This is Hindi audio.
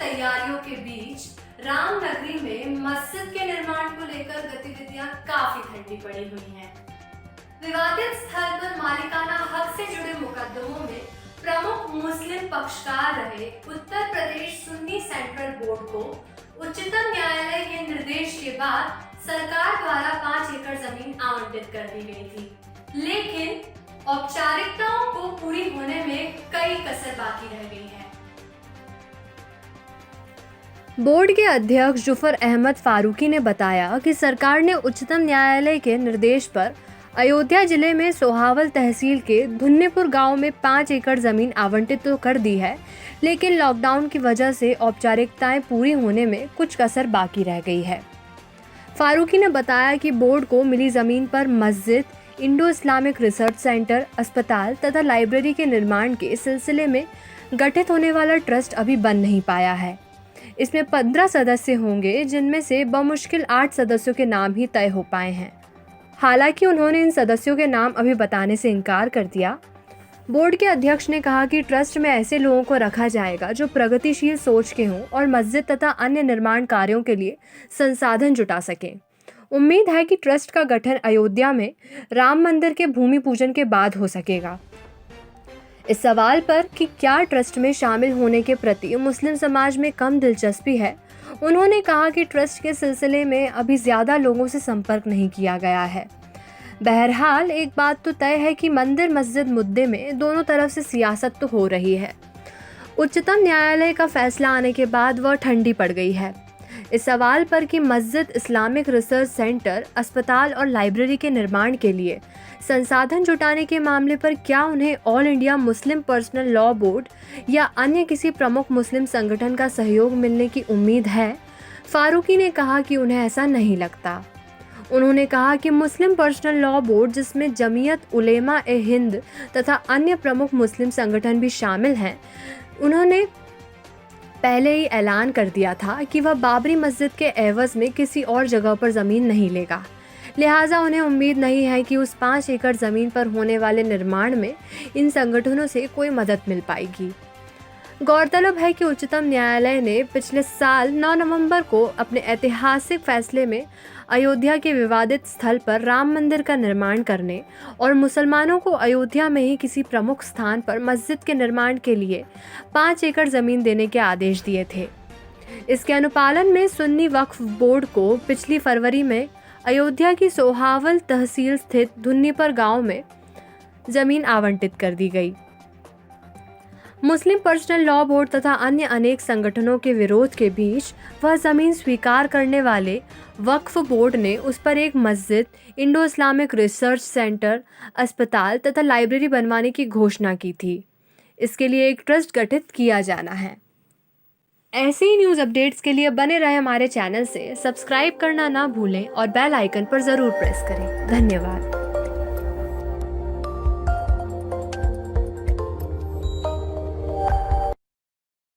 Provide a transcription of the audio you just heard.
तैयारियों के बीच रामनगरी में मस्जिद के निर्माण को लेकर गतिविधियां काफी ठंडी पड़ी हुई हैं। विवादित स्थल पर मालिकाना हक से जुड़े मुकदमों में प्रमुख मुस्लिम पक्षकार रहे उत्तर प्रदेश सुन्नी सेंट्रल बोर्ड को उच्चतम न्यायालय के निर्देश के बाद सरकार द्वारा 5 एकड़ जमीन आवंटित कर दी गई थी, लेकिन औपचारिकताओं को पूरी होने में कई कसर बाकी रह गई है। बोर्ड के अध्यक्ष जुफर अहमद फारूकी ने बताया कि सरकार ने उच्चतम न्यायालय के निर्देश पर अयोध्या जिले में सोहावल तहसील के धुन्नीपुर गांव में 5 एकड़ जमीन आवंटित तो कर दी है, लेकिन लॉकडाउन की वजह से औपचारिकताएं पूरी होने में कुछ कसर बाकी रह गई है। फारूकी ने बताया कि बोर्ड को मिली जमीन पर मस्जिद, इंडो इस्लामिक रिसर्च सेंटर, अस्पताल तथा लाइब्रेरी के निर्माण के सिलसिले में गठित होने वाला ट्रस्ट अभी बन नहीं पाया है। इसमें 15 सदस्य होंगे, जिनमें से बमुश्किल 8 सदस्यों के नाम ही तय हो पाए हैं। हालांकि उन्होंने इन सदस्यों के नाम अभी बताने से इनकार कर दिया। बोर्ड के अध्यक्ष ने कहा कि ट्रस्ट में ऐसे लोगों को रखा जाएगा जो प्रगतिशील सोच के हों और मस्जिद तथा अन्य निर्माण कार्यों के लिए संसाधन जुटा सकें। उम्मीद है कि ट्रस्ट का गठन अयोध्या में राम मंदिर के भूमि पूजन के बाद हो सकेगा। इस सवाल पर कि क्या ट्रस्ट में शामिल होने के प्रति मुस्लिम समाज में कम दिलचस्पी है, उन्होंने कहा कि ट्रस्ट के सिलसिले में अभी ज़्यादा लोगों से संपर्क नहीं किया गया है। बहरहाल एक बात तो तय है कि मंदिर मस्जिद मुद्दे में दोनों तरफ से सियासत तो हो रही है। उच्चतम न्यायालय का फैसला आने के बाद वह ठंडी पड़ गई है। इस सवाल पर कि मस्जिद, इस्लामिक रिसर्च सेंटर, अस्पताल और लाइब्रेरी के निर्माण के लिए संसाधन जुटाने के मामले पर क्या उन्हें all India Muslim personal law board या अन्य किसी प्रमुख मुस्लिम संगठन का सहयोग मिलने की उम्मीद है, फारूकी ने कहा कि उन्हें ऐसा नहीं लगता। उन्होंने कहा कि मुस्लिम पर्सनल लॉ बोर्ड, जिसमें जमीयत उलेमा ए हिंद तथा अन्य प्रमुख मुस्लिम संगठन भी शामिल हैं, उन्होंने पहले ही ऐलान कर दिया था कि वह बाबरी मस्जिद के एवज में किसी और जगह पर ज़मीन नहीं लेगा। लिहाजा उन्हें उम्मीद नहीं है कि उस 5 एकड़ ज़मीन पर होने वाले निर्माण में इन संगठनों से कोई मदद मिल पाएगी। गौरतलब है कि उच्चतम न्यायालय ने पिछले साल 9 नवंबर को अपने ऐतिहासिक फैसले में अयोध्या के विवादित स्थल पर राम मंदिर का निर्माण करने और मुसलमानों को अयोध्या में ही किसी प्रमुख स्थान पर मस्जिद के निर्माण के लिए 5 एकड़ ज़मीन देने के आदेश दिए थे। इसके अनुपालन में सुन्नी वक्फ बोर्ड को पिछली फरवरी में अयोध्या की सोहावल तहसील स्थित धुन्नीपुर गांव में ज़मीन आवंटित कर दी गई। मुस्लिम पर्सनल लॉ बोर्ड तथा अन्य अनेक संगठनों के विरोध के बीच वह ज़मीन स्वीकार करने वाले वक्फ बोर्ड ने उस पर एक मस्जिद, इंडो इस्लामिक रिसर्च सेंटर, अस्पताल तथा लाइब्रेरी बनवाने की घोषणा की थी। इसके लिए एक ट्रस्ट गठित किया जाना है। ऐसे ही न्यूज़ अपडेट्स के लिए बने रहे हमारे चैनल से। सब्सक्राइब करना ना भूलें और बेल आइकन पर ज़रूर प्रेस करें। धन्यवाद।